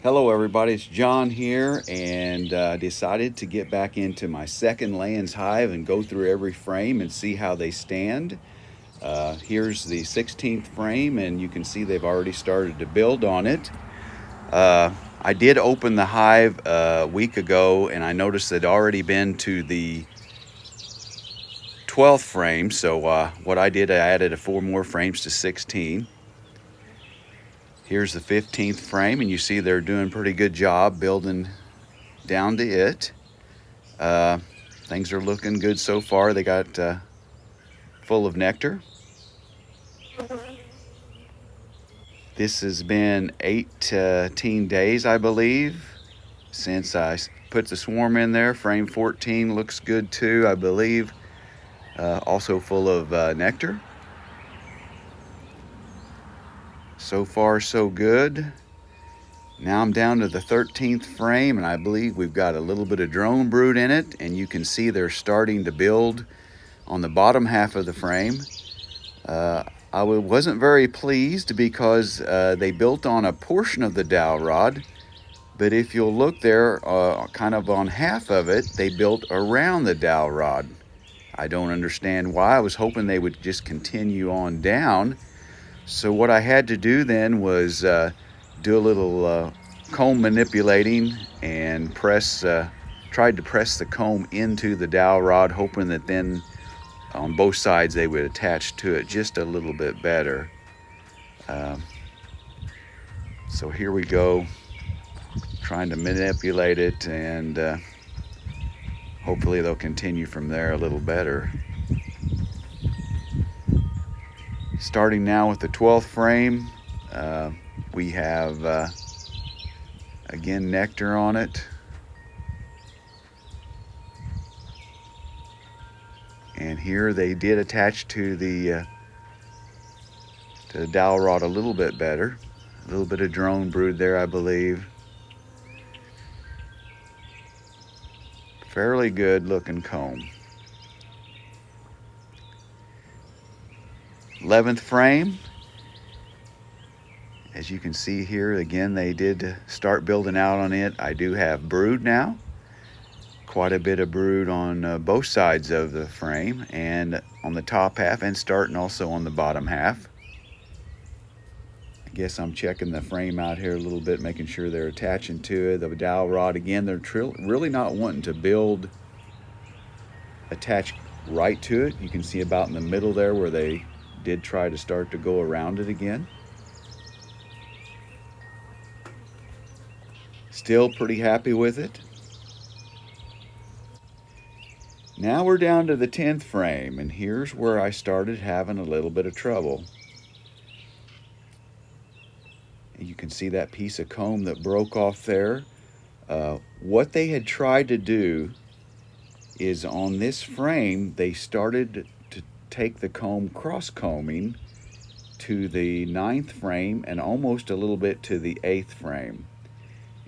Hello everybody, it's John here, and decided to get back into my second Layens hive and go through every frame and see how they stand. Here's the 16th frame, and you can see they've already started to build on it. I did open the hive a week ago, and I noticed they'd already been to the 12th frame, so what I did, I added 4 more frames to 16. Here's the 15th frame, and you see they're doing a pretty good job building down to it. Uh, Things are looking good so far. They got full of nectar. This has been 18 days, I believe, since I put the swarm in there. Frame 14 looks good too, I believe. Also full of nectar. So far, so good. Now I'm down to the 13th frame, and I believe we've got a little bit of drone brood in it, and you can see they're starting to build on the bottom half of the frame. I wasn't very pleased because they built on a portion of the dowel rod, but if you'll look there, kind of on half of it, they built around the dowel rod. I don't understand why. I was hoping they would just continue on down. So what I had to do then was do a little comb manipulating and tried to press the comb into the dowel rod, hoping that then on both sides they would attach to it just a little bit better. So here we go, trying to manipulate it, and hopefully they'll continue from there a little better. Starting now with the 12th frame, we have again nectar on it. And here they did attach to the dowel rod a little bit better. A little bit of drone brood there, I believe. Fairly good looking comb. 11th frame. As you can see here, again, they did start building out on it. I do have brood now. Quite a bit of brood on both sides of the frame, and on the top half, and starting also on the bottom half. I guess I'm checking the frame out here a little bit, making sure they're attaching to it. The dowel rod, again, they're really not wanting to attach right to it. You can see about in the middle there where they did try to start to go around it again. Still pretty happy with it. Now we're down to the 10th frame, and here's where I started having a little bit of trouble. You can see that piece of comb that broke off there. What they had tried to do is on this frame, they started to take the comb cross-combing to the 9th frame and almost a little bit to the 8th frame.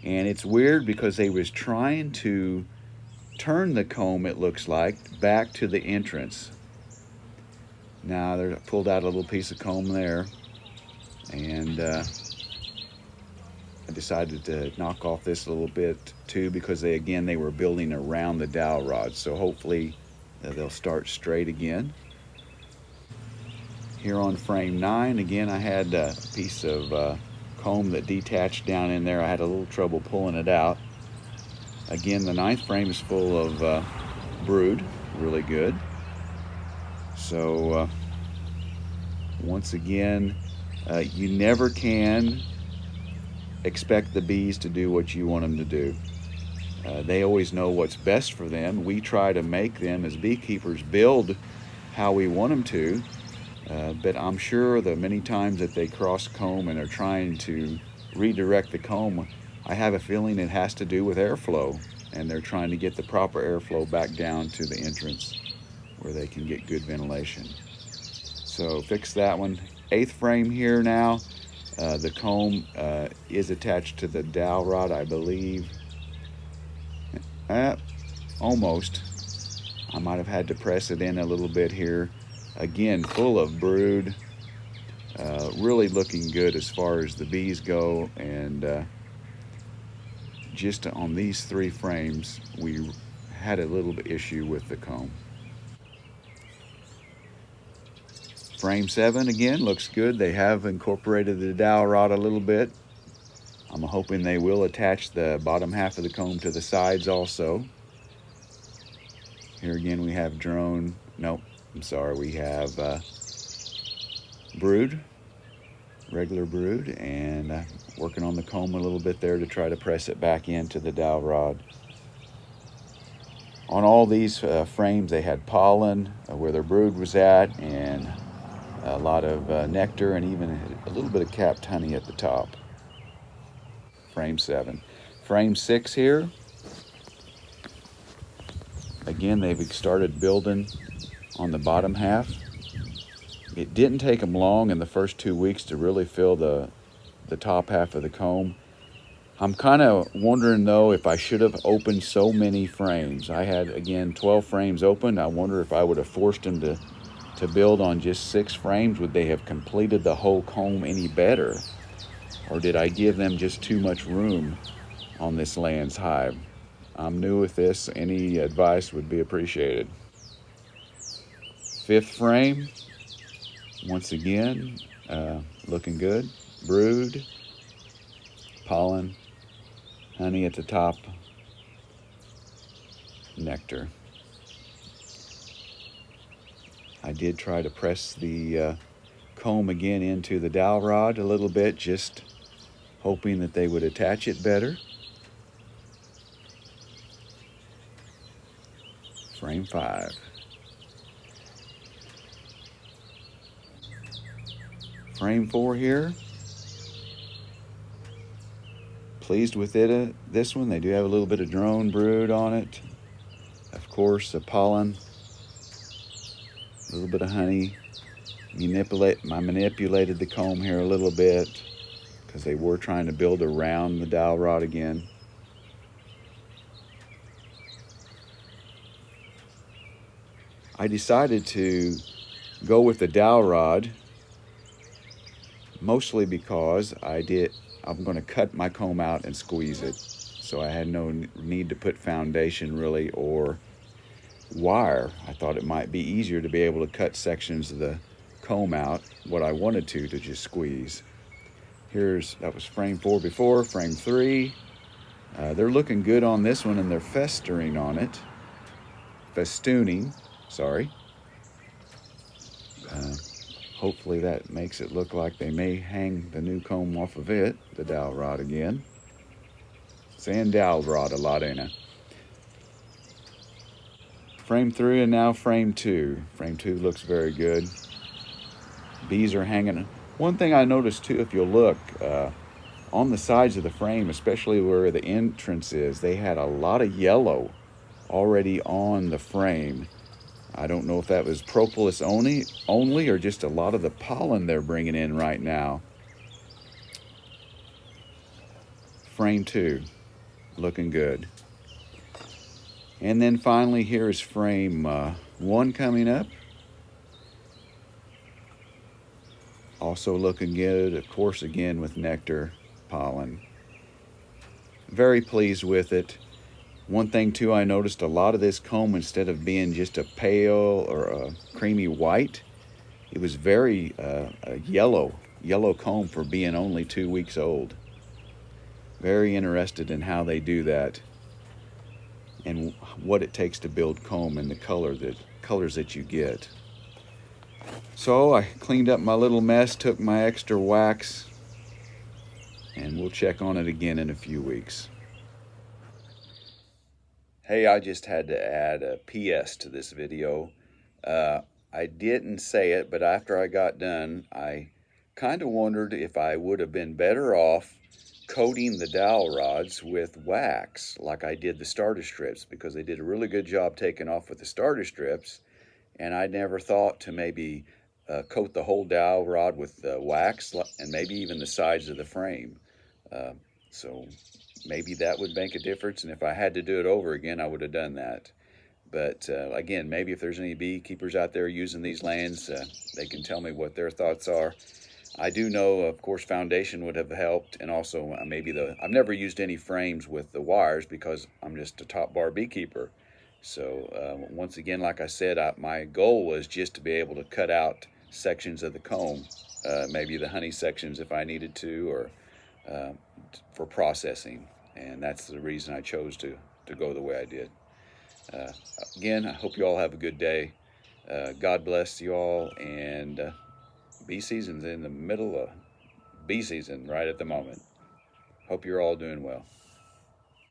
And it's weird because they was trying to turn the comb, it looks like, back to the entrance. Now they pulled out a little piece of comb there, and I decided to knock off this a little bit too, because they were building around the dowel rod. So hopefully they'll start straight again. Here on frame 9, again, I had a piece of comb that detached down in there. I had a little trouble pulling it out. Again, the 9th frame is full of brood, really good. So once again, you never can expect the bees to do what you want them to do. They always know what's best for them. We try to make them, as beekeepers, build how we want them to, but I'm sure the many times that they cross comb and are trying to redirect the comb, I have a feeling it has to do with airflow, and they're trying to get the proper airflow back down to the entrance where they can get good ventilation. So fix that one. 8th frame here now. The comb is attached to the dowel rod, I believe. Almost. I might have had to press it in a little bit here. Again, full of brood. Really looking good as far as the bees go, and just on these 3 frames, we had a little bit issue with the comb. Frame 7 again looks good. They have incorporated the dowel rod a little bit. I'm hoping they will attach the bottom half of the comb to the sides also. Here again we have drone, nope, I'm sorry, we have brood, regular brood, and working on the comb a little bit there to try to press it back into the dowel rod. On all these frames they had pollen where their brood was at, and a lot of nectar, and even a little bit of capped honey at the top. Frame 7. Frame 6 here. Again, they've started building on the bottom half. It didn't take them long in the first 2 weeks to really fill the top half of the comb. I'm kind of wondering though if I should have opened so many frames. I had, again, 12 frames open. I wonder if I would have forced them to build on just 6 frames. Would they have completed the whole comb any better? Or did I give them just too much room on this Layens hive? I'm new with this. Any advice would be appreciated. 5th frame, once again, looking good. Brood, pollen, honey at the top, nectar. I did try to press the comb again into the dowel rod a little bit, just hoping that they would attach it better. Frame 5. Frame 4 here. Pleased with it. This one, they do have a little bit of drone brood on it. Of course, the pollen, a little bit of honey. I manipulated the comb here a little bit because they were trying to build around the dowel rod again. I decided to go with the dowel rod mostly because I'm going to cut my comb out and squeeze it. So I had no need to put foundation really or wire. I thought it might be easier to be able to cut sections of the comb out, what I wanted to just squeeze. That was frame 4 before. Frame 3. They're looking good on this one, and they're festooning on it. Festooning, sorry. Hopefully that makes it look like they may hang the new comb off of it, the dowel rod again. Saying dowel rod a lot, ain't I? Frame 3 and now frame 2. Frame 2 looks very good. Bees are hanging. One thing I noticed too, if you'll look, on the sides of the frame, especially where the entrance is, they had a lot of yellow already on the frame. I don't know if that was propolis only or just a lot of the pollen they're bringing in right now. Frame 2, looking good. And then finally, here is frame 1 coming up. Also looking good, of course, again with nectar, pollen. Very pleased with it. One thing too, I noticed a lot of this comb, instead of being just a pale or a creamy white, it was very a yellow comb for being only 2 weeks old. Very interested in how they do that and what it takes to build comb and the colors that you get. So I cleaned up my little mess, took my extra wax, and we'll check on it again in a few weeks. Hey, I just had to add a PS to this video. I didn't say it, but after I got done, I kind of wondered if I would have been better off coating the dowel rods with wax like I did the starter strips, because they did a really good job taking off with the starter strips, and I never thought to maybe coat the whole dowel rod with wax and maybe even the sides of the frame. So maybe that would make a difference, and if I had to do it over again, I would have done that. But again, maybe if there's any beekeepers out there using these Layens, they can tell me what their thoughts are. I do know, of course, foundation would have helped, and also maybe I've never used any frames with the wires because I'm just a top bar beekeeper. So once again, like I said, my goal was just to be able to cut out sections of the comb, maybe the honey sections if I needed to, or uh, for processing, and that's the reason I chose to go the way I did. Uh, Again, I hope you all have a good day. God bless you all, and bee season's in the middle of bee season right at the moment. Hope you're all doing well.